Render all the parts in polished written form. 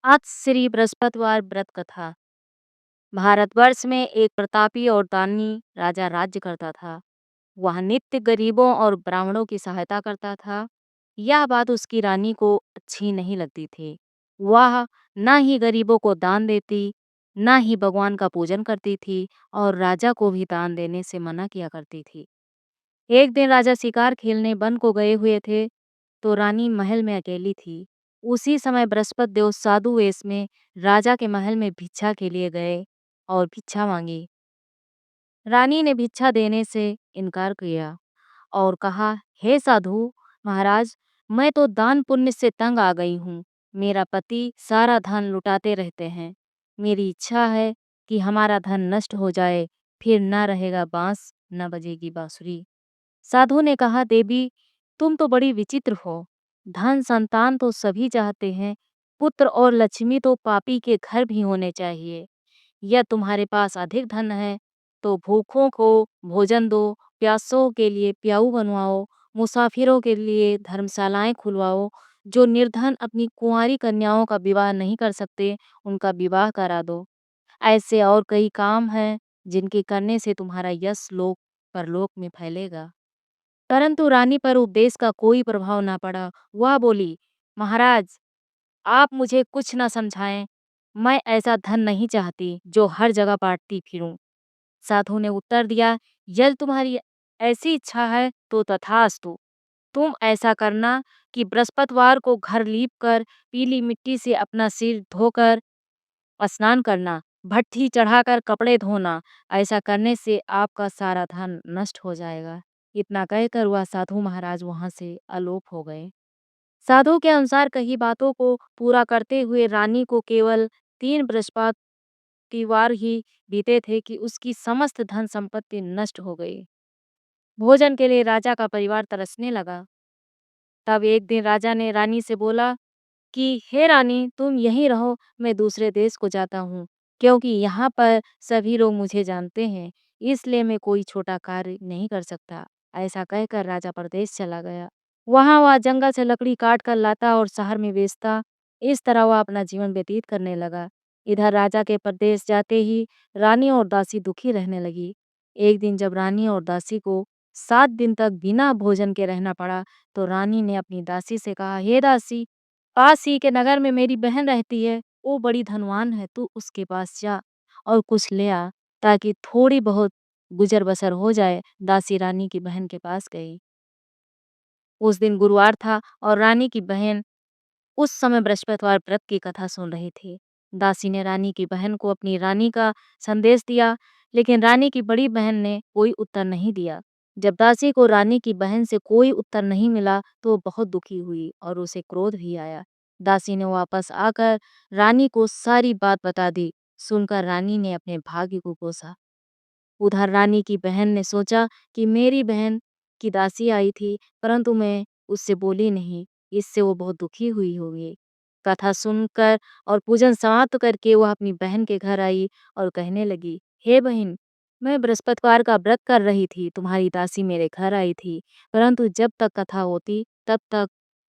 आज श्री बृहस्पतिवार व्रत कथा। भारतवर्ष में एक प्रतापी और दानी राजा राज्य करता था। वह नित्य गरीबों और ब्राह्मणों की सहायता करता था। यह बात उसकी रानी को अच्छी नहीं लगती थी। वह न ही गरीबों को दान देती, न ही भगवान का पूजन करती थी और राजा को भी दान देने से मना किया करती थी। एक दिन राजा शिकार खेलने वन को गए हुए थे, तो रानी महल में अकेली थी। उसी समय बृहस्पति देव साधु वेश में राजा के महल में भिक्षा के लिए गए और भिक्षा मांगी। रानी ने भिक्षा देने से इनकार किया और कहा, हे साधु महाराज, मैं तो दान पुण्य से तंग आ गई हूँ। मेरा पति सारा धन लुटाते रहते हैं। मेरी इच्छा है कि हमारा धन नष्ट हो जाए, फिर न रहेगा बांस न बजेगी बांसुरी। साधु ने कहा, देवी तुम तो बड़ी विचित्र हो। धन संतान तो सभी चाहते हैं, पुत्र और लक्ष्मी तो पापी के घर भी होने चाहिए। यह तुम्हारे पास अधिक धन है तो भूखों को भोजन दो, प्यासों के लिए प्याऊ बनवाओ, मुसाफिरों के लिए धर्मशालाएं खुलवाओ। जो निर्धन अपनी कुंवारी कन्याओं का विवाह नहीं कर सकते, उनका विवाह करा दो। ऐसे और कई काम हैं जिनके करने से तुम्हारा यश लोक परलोक में फैलेगा। परंतु रानी पर उपदेश का कोई प्रभाव ना पड़ा। वह बोली, महाराज आप मुझे कुछ न समझाएं। मैं ऐसा धन नहीं चाहती जो हर जगह बांटती फिरूं। साधु ने उत्तर दिया, यदि तुम्हारी ऐसी इच्छा है तो तथास्तु। तुम ऐसा करना कि बृहस्पतिवार को घर लीप कर पीली मिट्टी से अपना सिर धोकर स्नान करना, भट्ठी चढ़ाकर कपड़े धोना। ऐसा करने से आपका सारा धन नष्ट हो जाएगा। इतना कहकर वह साधु महाराज वहां से अलोप हो गए। साधु के अनुसार कही बातों को पूरा करते हुए रानी को केवल 3 बृहस्पतिवार ही बीते थे कि उसकी समस्त धन संपत्ति नष्ट हो गई। भोजन के लिए राजा का परिवार तरसने लगा। तब एक दिन राजा ने रानी से बोला कि हे रानी तुम यहीं रहो, मैं दूसरे देश को जाता हूँ, क्योंकि यहाँ पर सभी लोग मुझे जानते हैं, इसलिए मैं कोई छोटा कार्य नहीं कर सकता। ऐसा कहकर राजा परदेश चला गया। वहाँ वह जंगल से लकड़ी काट कर लाता और शहर में बेचता। इस तरह वह अपना जीवन व्यतीत करने लगा। इधर राजा के परदेश जाते ही रानी और दासी दुखी रहने लगी। एक दिन जब रानी और दासी को 7 दिन तक बिना भोजन के रहना पड़ा, तो रानी ने अपनी दासी से कहा, हे दासी, पास ही के नगर में मेरी बहन रहती है, वो बड़ी धनवान है, तू उसके पास जा और कुछ ले आ ताकि थोड़ी बहुत गुजर बसर हो जाए। दासी रानी की बहन के पास गई। उस दिन गुरुवार था और रानी की बहन उस समय बृहस्पतिवार व्रत की कथा सुन रही थी। दासी ने रानी की बहन को अपनी रानी का संदेश दिया, लेकिन रानी की बड़ी बहन ने कोई उत्तर नहीं दिया। जब दासी को रानी की बहन से कोई उत्तर नहीं मिला, तो वो बहुत दुखी हुई और उसे क्रोध भी आया। दासी ने वापस आकर रानी को सारी बात बता दी। सुनकर रानी ने अपने भाग्य को कोसा। उधर रानी की बहन ने सोचा कि मेरी बहन की दासी आई थी, परंतु मैं उससे बोली नहीं, इससे वो बहुत दुखी हुई होगी। कथा सुनकर और पूजन समाप्त करके वह अपनी बहन के घर आई और कहने लगी, हे बहन, मैं बृहस्पतिवार का व्रत कर रही थी, तुम्हारी दासी मेरे घर आई थी, परंतु जब तक कथा होती तब तक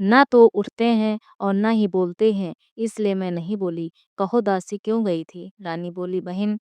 ना तो उठते हैं और ना ही बोलते हैं, इसलिए मैं नहीं बोली। कहो दासी क्यों गई थी? रानी बोली, बहन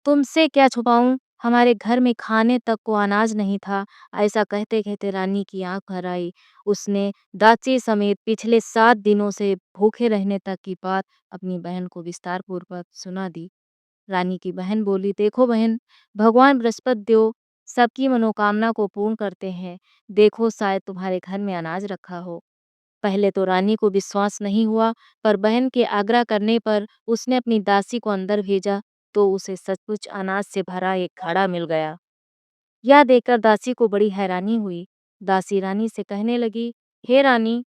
तुमसे क्या छुपाऊं, हमारे घर में खाने तक को अनाज नहीं था। ऐसा कहते कहते रानी की आंख भर आई। उसने दाची समेत पिछले 7 दिनों से भूखे रहने तक की बात अपनी बहन को विस्तार पूर्वक सुना दी। रानी की बहन बोली, देखो बहन, भगवान बृहस्पति देव सबकी मनोकामना को पूर्ण करते हैं। देखो शायद तुम्हारे घर में अनाज रखा हो। पहले तो रानी को विश्वास नहीं हुआ, पर बहन के आग्रह करने पर उसने अपनी दासी को अंदर भेजा, तो उसे सचमुच अनाज से भरा एक घड़ा मिल गया। यह देखकर दासी को बड़ी हैरानी हुई। दासी रानी से कहने लगी, हे रानी,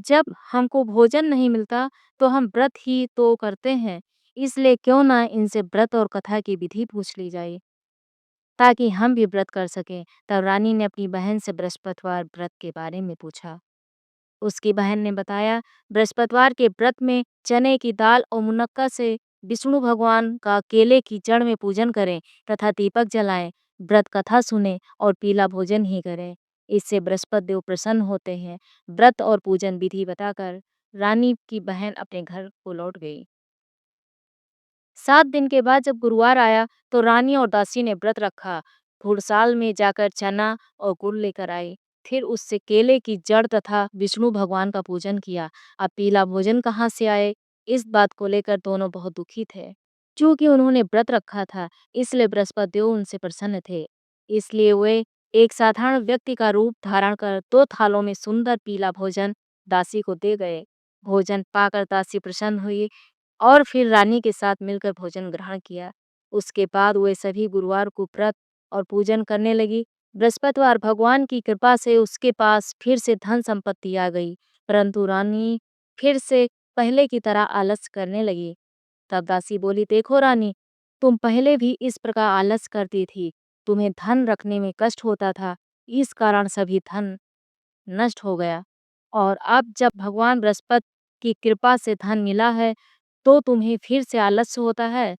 जब हमको भोजन नहीं मिलता तो हम व्रत ही तो करते हैं, इसलिए क्यों ना इनसे व्रत और कथा की विधि पूछ ली जाए, ताकि हम भी व्रत कर सकें। तब रानी ने अपनी बहन से बृहस्पतिवार व्रत के बारे में पूछा। उसकी बहन ने बताया, बृहस्पतिवार के व्रत में चने की दाल और मुनक्का से विष्णु भगवान का केले की जड़ में पूजन करें तथा दीपक जलाएं, व्रत कथा सुने और पीला भोजन ही करें। इससे बृहस्पति देव प्रसन्न होते हैं। व्रत और पूजन विधि बताकर रानी की बहन अपने घर को लौट गई। 7 दिन के बाद जब गुरुवार आया तो रानी और दासी ने व्रत रखा। घुड़साल में जाकर चना और गुड़ लेकर आई। फिर उससे केले की जड़ तथा विष्णु भगवान का पूजन किया। अब पीला भोजन कहाँ से आए? इस बात को लेकर दोनों बहुत दुखी थे। चूंकि उन्होंने व्रत रखा था, इसलिए बृहस्पति देव उनसे प्रसन्न थे। इसलिए वे एक साधारण व्यक्ति का रूप धारण कर 2 थालों में सुंदर पीला भोजन दासी को दे गए। भोजन पाकर दासी प्रसन्न हुई और फिर रानी के साथ मिलकर भोजन ग्रहण किया। उसके बाद वे सभी गुरुवार को व्रत और पूजन करने लगी। बृहस्पतिवार भगवान की कृपा से उसके पास फिर से धन संपत्ति आ गई, परंतु रानी फिर से पहले की तरह आलस करने लगी। तब दासी बोली, देखो रानी, तुम पहले भी इस प्रकार आलस करती थी। तुम्हें धन रखने में कष्ट होता था, इस कारण सभी धन नष्ट हो गया। और अब जब भगवान बृहस्पति की कृपा से धन मिला है, तो तुम्हें फिर से आलस्य होता है।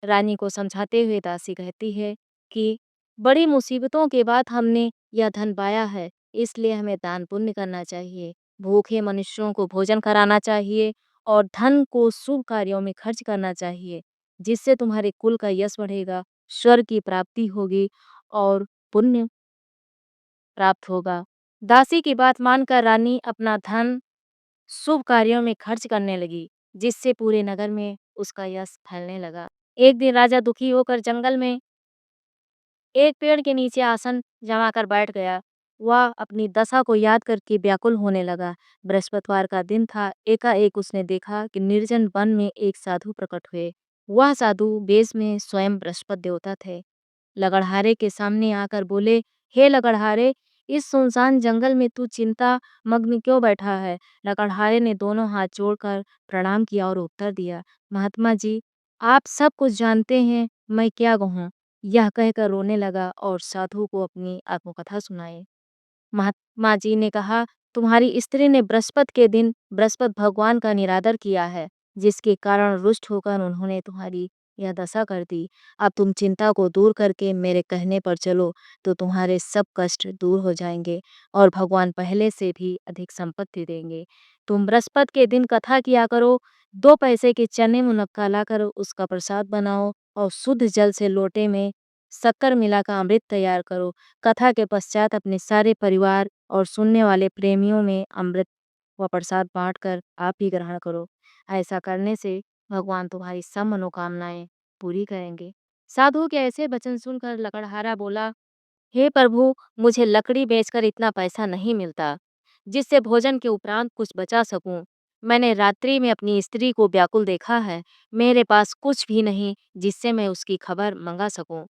रानी को समझाते हुए दासी कहती है कि बड़ी मुसीबतों के बाद हमने यह धन पाया है, इसलिए हमें दान पुण्य करना चाहिए, भूखे मनुष्यों को भोजन कराना चाहिए और धन को शुभ कार्यों में खर्च करना चाहिए, जिससे तुम्हारे कुल का यश बढ़ेगा, स्वर्ग की प्राप्ति होगी और पुण्य प्राप्त होगा। दासी की बात मानकर रानी अपना धन शुभ कार्यों में खर्च करने लगी, जिससे पूरे नगर में उसका यश फैलने लगा। एक दिन राजा दुखी होकर जंगल में एक पेड़ के नीचे आसन जमाकर बैठ गया। वह अपनी दशा को याद करके व्याकुल होने लगा। बृहस्पतिवार का दिन था। एकाएक उसने देखा कि निर्जन वन में एक साधु प्रकट हुए। वह साधु वेश में स्वयं बृहस्पति देवता थे। लगड़हारे के सामने आकर बोले, हे लगड़हारे, इस सुनसान जंगल में तू चिंता मग्न क्यों बैठा है? लगड़हारे ने दोनों हाथ जोड़कर प्रणाम किया और उत्तर दिया, महात्मा जी, आप सब कुछ जानते हैं, मैं क्या कहूँ? यह कहकर रोने लगा और साधु को अपनी आत्मकथा सुनाई। महात्मा जी ने कहा, तुम्हारी स्त्री ने बृहस्पति के दिन बृहस्पति भगवान का निरादर किया है, जिसके कारण रुष्ट होकर उन्होंने तुम्हारी यह दशा कर दी। अब तुम चिंता को दूर करके मेरे कहने पर चलो, तो तुम्हारे सब कष्ट दूर हो जाएंगे और भगवान पहले से भी अधिक संपत्ति देंगे। तुम बृहस्पति के दिन कथा किया करो, 2 पैसे के चने मुनक्का लाकर उसका प्रसाद बनाओ और शुद्ध जल से लोटे में शक्कर मिलाकर अमृत तैयार करो। कथा के पश्चात अपने सारे परिवार और सुनने वाले प्रेमियों में अमृत व प्रसाद बांटकर आप भी ग्रहण करो। ऐसा करने से भगवान तुम्हारी सब मनोकामनाएं पूरी करेंगे। साधु के ऐसे वचन सुनकर लकड़हारा बोला, हे प्रभु, मुझे लकड़ी बेचकर इतना पैसा नहीं मिलता जिससे भोजन के उपरांत कुछ बचा सकूं। मैंने रात्रि में अपनी स्त्री को व्याकुल देखा है। मेरे पास कुछ भी नहीं जिससे मैं उसकी खबर मंगा सकूं।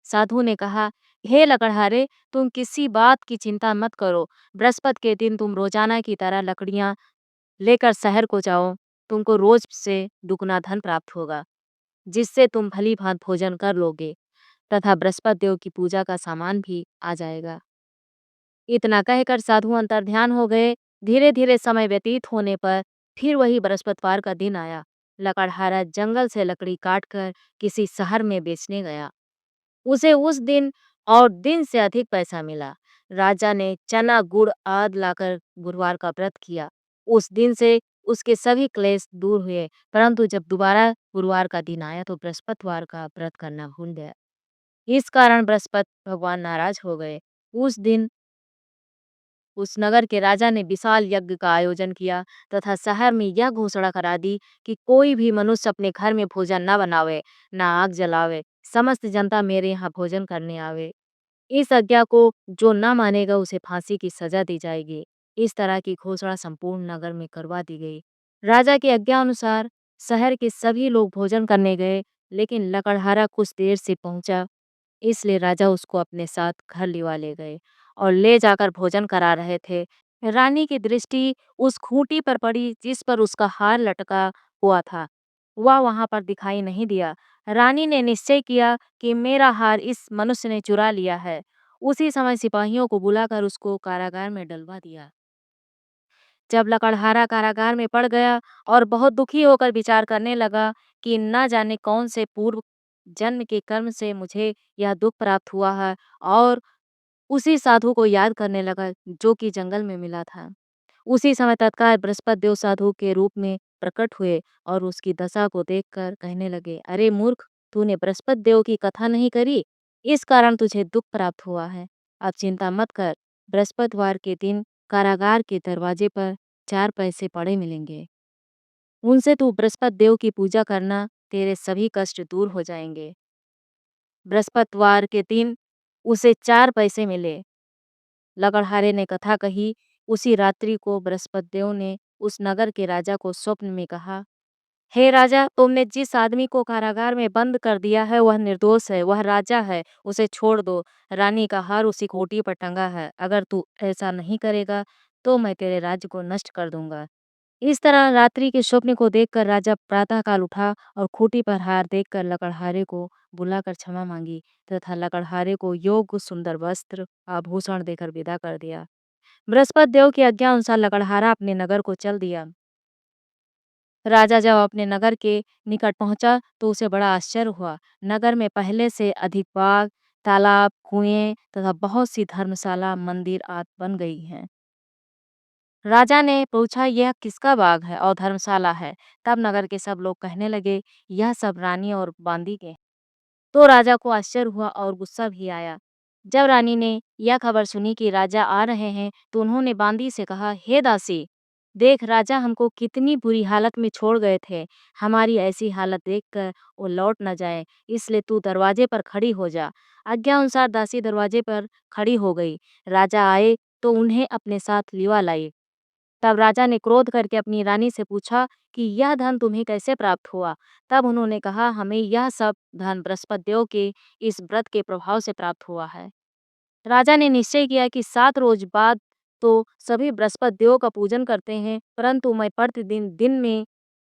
साधु ने कहा, हे लकड़हारे, तुम किसी बात की चिंता मत करो। बृहस्पति के दिन तुम रोजाना की तरह लकड़ियां लेकर शहर को जाओ। तुमको रोज से दुगना धन प्राप्त होगा, जिससे तुम भली भांत भोजन कर लोगे तथा बृहस्पति देव की पूजा का सामान भी आ जाएगा। इतना कहकर साधु अंतर्ध्यान हो गए। धीरे धीरे समय व्यतीत होने पर फिर वही बृहस्पतिवार का दिन आया। लकड़हारा जंगल से लकड़ी काटकर किसी शहर में बेचने गया। उसे उस दिन और दिन से अधिक पैसा मिला। राजा ने चना गुड़ आदि लाकर गुरुवार का व्रत किया। उस दिन से उसके सभी क्लेश दूर हुए, परंतु जब दोबारा गुरुवार का दिन आया तो बृहस्पतिवार का व्रत करना भूल गया। इस कारण बृहस्पति भगवान नाराज हो गए। उस दिन उस नगर के राजा ने विशाल यज्ञ का आयोजन किया तथा शहर में यह घोषणा करा दी कि कोई भी मनुष्य अपने घर में भोजन न बनावे, न आग जलावे, समस्त जनता मेरे यहाँ भोजन करने आवे। इस आज्ञा को जो न मानेगा उसे फांसी की सजा दी जाएगी। इस तरह की घोषणा संपूर्ण नगर में करवा दी गई। राजा की आज्ञा अनुसार शहर के सभी लोग भोजन करने गए, लेकिन लकड़हारा कुछ देर से पहुंचा, इसलिए राजा उसको अपने साथ घर लिवा ले गए और ले जाकर भोजन करा रहे थे। रानी की दृष्टि उस खूंटी पर पड़ी जिस पर उसका हार लटका हुआ था। वह वहां पर दिखाई नहीं दिया। रानी ने निश्चय किया कि मेरा हार इस मनुष्य ने चुरा लिया है। उसी समय सिपाहियों को बुलाकर उसको कारागार में डलवा दिया। जब लकड़हारा कारागार में पड़ गया और बहुत दुखी होकर विचार करने लगा कि न जाने कौन से पूर्व जन्म के कर्म से मुझे यह दुख प्राप्त हुआ है, और उसी साधु को याद करने लगा जो कि जंगल में मिला था। उसी समय तत्काल बृहस्पति देव साधु के रूप में प्रकट हुए और उसकी दशा को देखकर कहने लगे, अरे मूर्ख, तूने बृहस्पति देव की कथा नहीं करी, इस कारण तुझे दुख प्राप्त हुआ है। अब चिंता मत कर, बृहस्पतिवार के दिन कारागार के दरवाजे पर 4 पैसे पड़े मिलेंगे। उनसे तू बृहस्पति देव की पूजा करना, तेरे सभी कष्ट दूर हो जाएंगे। बृहस्पतिवार के दिन उसे 4 पैसे मिले। लकड़हारे ने कथा कही। उसी रात्रि को बृहस्पति देव ने उस नगर के राजा को स्वप्न में कहा, हे राजा, तुमने जिस आदमी को कारागार में बंद कर दिया है वह निर्दोष है, वह राजा है, उसे छोड़ दो। रानी का हार उसी खूंटी पर टंगा है। अगर तू ऐसा नहीं करेगा तो मैं तेरे राज्य को नष्ट कर दूंगा। इस तरह रात्रि के स्वप्न को देखकर राजा प्रातःकाल उठा और खूंटी पर हार देखकर लकड़हारे को बुलाकर क्षमा मांगी तथा लकड़हारे को योग्य सुंदर वस्त्र आभूषण देकर विदा कर दिया। बृहस्पति देव की आज्ञा अनुसार लकड़हारा अपने नगर को चल दिया। राजा जब अपने नगर के निकट पहुंचा तो उसे बड़ा आश्चर्य हुआ। नगर में पहले से अधिक बाग, तालाब, कुएं तथा बहुत सी धर्मशाला, मंदिर आदि बन गई हैं। राजा ने पूछा, यह किसका बाग है और धर्मशाला है? तब नगर के सब लोग कहने लगे, यह सब रानी और बांदी के। तो राजा को आश्चर्य हुआ और गुस्सा भी आया। जब रानी ने यह खबर सुनी कि राजा आ रहे हैं तो उन्होंने बांदी से कहा, हे दासी, देख राजा हमको कितनी बुरी हालत में छोड़ गए थे। हमारी ऐसी हालत देखकर वो लौट न जाए, इसलिए तू दरवाजे पर खड़ी हो जा। आज्ञा अनुसार दासी दरवाजे पर खड़ी हो गई। राजा आए तो उन्हें अपने साथ लिवा लाई। तब राजा ने क्रोध करके अपनी रानी से पूछा कि यह धन तुम्हें कैसे प्राप्त हुआ? तब उन्होंने कहा, हमें यह सब धन बृहस्पति देव के इस व्रत के प्रभाव से प्राप्त हुआ है। राजा ने निश्चय किया कि 7 रोज बाद तो सभी बृहस्पति देव का पूजन करते हैं, परंतु मैं प्रतिदिन दिन में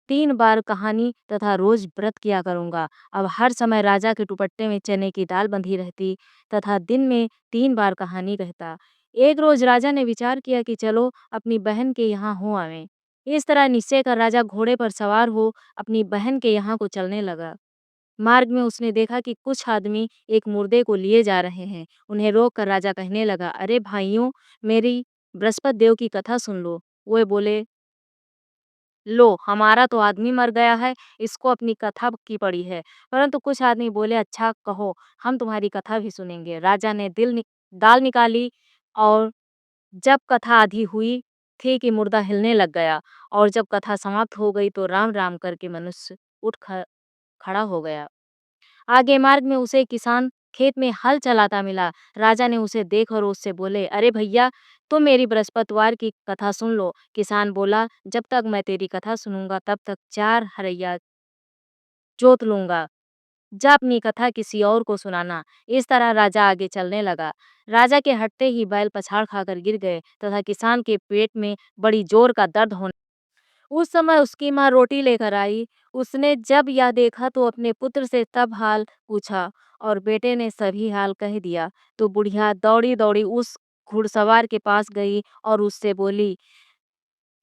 3 बार कहानी तथा रोज व्रत किया करूंगा। अब हर समय राजा के दुपट्टे में चने की दाल बंधी रहती तथा दिन में 3 बार कहानी कहता। एक रोज राजा ने विचार किया कि चलो अपनी बहन के यहाँ हो आवें। इस तरह निश्चय कर राजा घोड़े पर सवार हो अपनी बहन के यहाँ को चलने लगा। मार्ग में उसने देखा कि कुछ आदमी एक मुर्दे को लिए जा रहे हैं। उन्हें रोककर राजा कहने लगा, अरे भाइयों, मेरी बृहस्पति देव की कथा सुन लो। वे बोले, लो, हमारा तो आदमी मर गया है, इसको अपनी कथा की पड़ी है। परंतु कुछ आदमी बोले, अच्छा कहो, हम तुम्हारी कथा भी सुनेंगे। राजा ने दाल निकाली और जब कथा आधी हुई थी कि मुर्दा हिलने लग गया और जब कथा समाप्त हो गई तो राम राम करके मनुष्य खड़ा हो गया। आगे मार्ग में उसे किसान खेत में हल चलाता मिला। राजा ने उसे देख और उससे बोले, अरे भैया, तुम मेरी बृहस्पतिवार की कथा सुन लो। किसान बोला, जब तक मैं तेरी कथा सुनूंगा तब तक 4 हरैया जोत लूंगा। जा अपनी कथा किसी और को सुनाना। इस तरह राजा आगे चलने लगा। राजा के हटते ही बैल पछाड़ खाकर गिर गए तथा किसान के पेट में बड़ी जोर का दर्द होने। उस समय उसकी माँ रोटी लेकर आई। उसने जब यह देखा तो अपने पुत्र से तब हाल पूछा और बेटे ने सभी हाल कह दिया। तो बुढ़िया दौड़ी दौड़ी उस घुड़सवार के पास गई और उससे बोली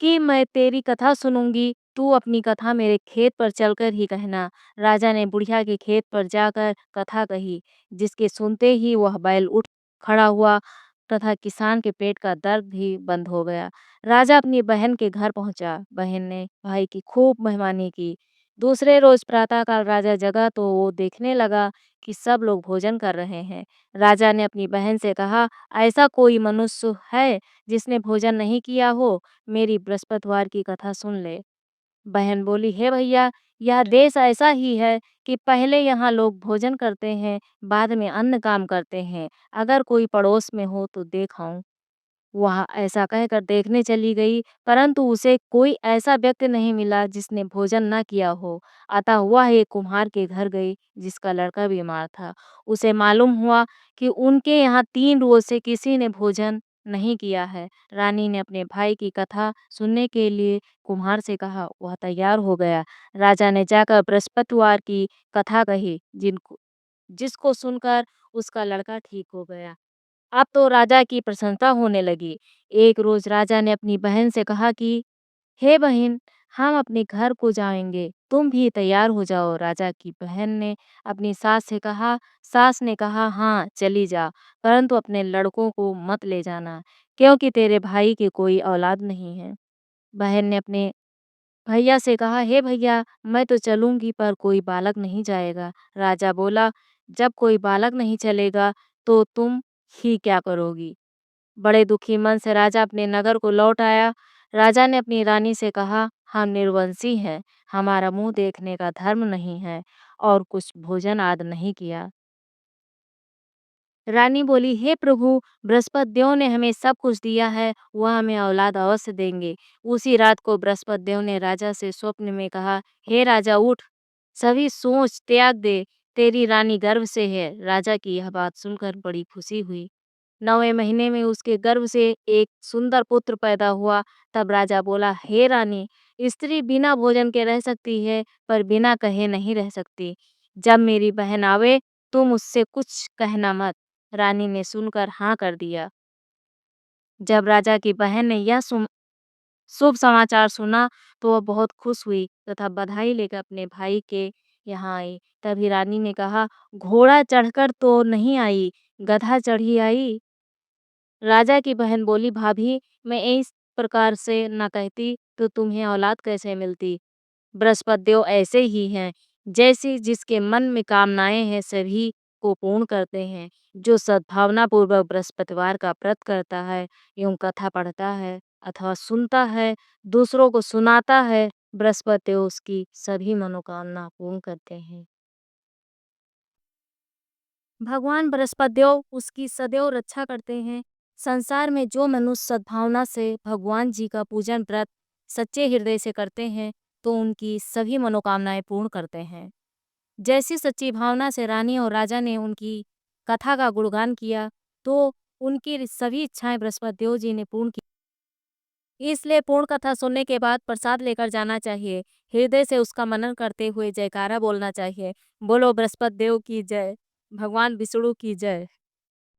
कि मैं तेरी कथा सुनूंगी, तू अपनी कथा मेरे खेत पर चलकर ही कहना। राजा ने बुढ़िया के खेत पर जाकर कथा कही, जिसके सुनते ही वह बैल उठ खड़ा हुआ तथा किसान के पेट का दर्द भी बंद हो गया। राजा अपनी बहन के घर पहुंचा। बहन ने भाई की खूब मेहमानी की। दूसरे रोज प्रातःकाल राजा जगा तो वो देखने लगा कि सब लोग भोजन कर रहे हैं। राजा ने अपनी बहन से कहा, ऐसा कोई मनुष्य है जिसने भोजन नहीं किया हो? मेरी बृहस्पतिवार की कथा सुन ले। बहन बोली, हे भैया, यह देश ऐसा ही है कि पहले यहाँ लोग भोजन करते हैं, बाद में अन्न काम करते हैं। अगर कोई पड़ोस में हो तो देखाऊं। वह ऐसा कहकर देखने चली गई, परंतु उसे कोई ऐसा व्यक्ति नहीं मिला जिसने भोजन न किया हो। अतः वह एक कुम्हार के घर गई जिसका लड़का बीमार था। उसे मालूम हुआ कि उनके यहाँ 3 रोज से किसी ने भोजन नहीं किया है। रानी ने अपने भाई की कथा सुनने के लिए कुम्हार से कहा। वह तैयार हो गया। राजा ने जाकर बृहस्पतिवार की कथा कही, जिसको सुनकर उसका लड़का ठीक हो गया। अब तो राजा की प्रशंसा होने लगी। एक रोज राजा ने अपनी बहन से कहा कि हे बहन, हम अपने घर को जाएंगे, तुम भी तैयार हो जाओ। राजा की बहन ने अपनी सास से कहा। सास ने कहा, हाँ चली जा, परंतु अपने लड़कों को मत ले जाना, क्योंकि तेरे भाई की कोई औलाद नहीं है। बहन ने अपने भैया से कहा, हे भैया, मैं तो चलूंगी पर कोई बालक नहीं जाएगा। राजा बोला, जब कोई बालक नहीं चलेगा तो तुम ही क्या करोगी? बड़े दुखी मन से राजा अपने नगर को लौट आया। राजा ने अपनी रानी से कहा, हम निर्वंशी हैं, हमारा मुंह देखने का धर्म नहीं है और कुछ भोजन आदि नहीं किया। रानी बोली, हे प्रभु, बृहस्पति देव ने हमें सब कुछ दिया है, वह हमें औलाद अवश्य देंगे। उसी रात को बृहस्पति देव ने राजा से स्वप्न में कहा, हे राजा उठ, सभी सोच त्याग दे, तेरी रानी गर्भ से है। राजा की यह बात सुनकर बड़ी खुशी हुई। 9वें महीने में उसके गर्भ से एक सुंदर पुत्र पैदा हुआ। तब राजा बोला, हे रानी, स्त्री बिना भोजन के रह सकती है पर बिना कहे नहीं रह सकती। जब मेरी बहन आवे तुम उससे कुछ कहना मत। रानी ने सुनकर हाँ कर दिया। जब राजा की बहन ने यह शुभ समाचार सुना तो वह बहुत खुश हुई तथा बधाई लेकर अपने भाई के यहाँ आई। तभी रानी ने कहा, घोड़ा चढ़कर तो नहीं आई, गधा चढ़ी आई। राजा की बहन बोली, भाभी, मैं इस प्रकार से न कहती तो तुम्हें औलाद कैसे मिलती? बृहस्पति देव ऐसे ही हैं, जैसी जिसके मन में कामनाएं हैं सभी को पूर्ण करते हैं। जो सद्भावना पूर्वक बृहस्पतिवार का व्रत करता है, एवं कथा पढ़ता है अथवा सुनता है, दूसरों को सुनाता है, बृहस्पति देव उसकी सभी मनोकामना पूर्ण करते हैं। भगवान बृहस्पति देव उसकी सदैव रक्षा करते हैं। संसार में जो मनुष्य सद्भावना से भगवान जी का पूजन व्रत सच्चे हृदय से करते हैं तो उनकी सभी मनोकामनाएं पूर्ण करते हैं। जैसी सच्ची भावना से रानी और राजा ने उनकी कथा का गुणगान किया तो उनकी सभी इच्छाएं बृहस्पति देव जी ने पूर्ण की। इसलिए पूर्ण कथा सुनने के बाद प्रसाद लेकर जाना चाहिए। हृदय से उसका मनन करते हुए जयकारा बोलना चाहिए। बोलो बृहस्पति देव की जय, भगवान विष्णु की जय।